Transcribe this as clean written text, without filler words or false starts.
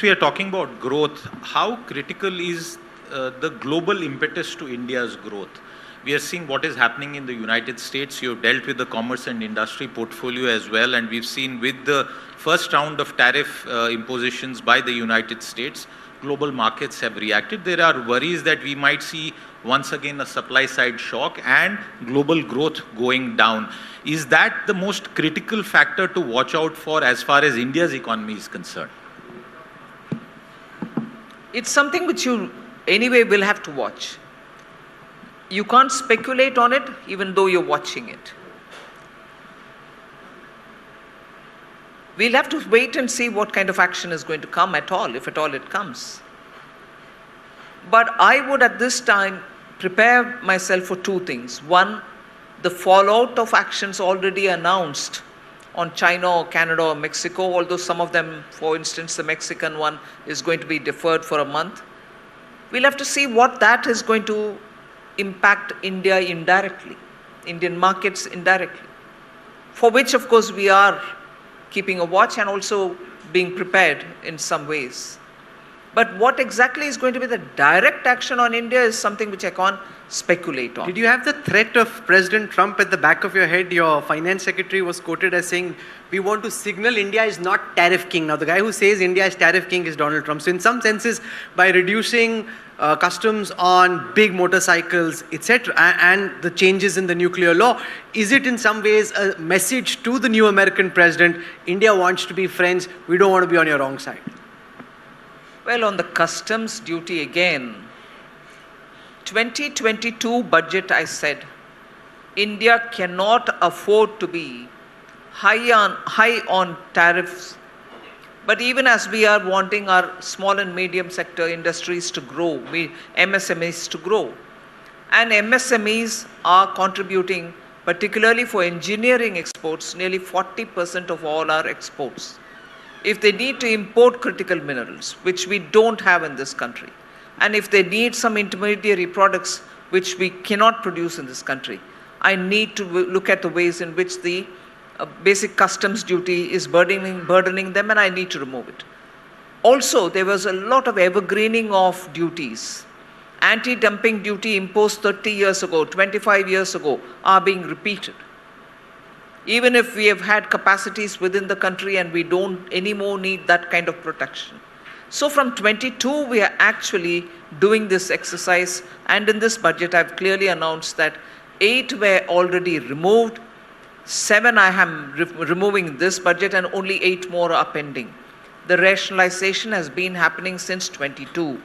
We are talking about growth. How critical is the global impetus to India's growth? We are seeing what is happening in the United States. You've dealt with the commerce and industry portfolio as well, and we've seen with the first round of tariff impositions by the United States, global markets have reacted. There are worries that we might see once again a supply side shock and global growth going down. Is that the most critical factor to watch out for as far as India's economy is concerned? It's something which you anyway will have to watch. You can't speculate on it even though you're watching it. We'll have to wait and see what kind of action is going to come at all, if at all it comes. But I would at this time prepare myself for two things. One, the fallout of actions already announced on China or Canada or Mexico, although some of them, for instance, the Mexican one is going to be deferred for a month. We'll have to see what that is going to impact India indirectly, Indian markets indirectly, for which, of course, we are keeping a watch and also being prepared in some ways. But what exactly is going to be the direct action on India is something which I can't speculate on. Did you have the threat of President Trump at the back of your head? Your finance secretary was quoted as saying, we want to signal India is not tariff king. Now, the guy who says India is tariff king is Donald Trump. So in some senses, by reducing customs on big motorcycles, etc., and the changes in the nuclear law, is it in some ways a message to the new American president, India wants to be friends, we don't want to be on your wrong side? Well, on the customs duty again, 2022 budget, I said, India cannot afford to be high on tariffs. But even as we are wanting our small and medium sector industries to grow, MSMEs to grow, and MSMEs are contributing, particularly for engineering exports, nearly 40% of all our exports. If they need to import critical minerals, which we don't have in this country, and if they need some intermediary products which we cannot produce in this country, I need to look at the ways in which the basic customs duty is burdening them, and I need to remove it. Also, there was a lot of evergreening of duties. Anti-dumping duty imposed 30 years ago, 25 years ago, are being repeated. Even if we have had capacities within the country and we don't anymore need that kind of protection. So from 22, we are actually doing this exercise, and in this budget, I've clearly announced that 8 were already removed, 7 I am removing in this budget, and only 8 more are pending. The rationalization has been happening since 22.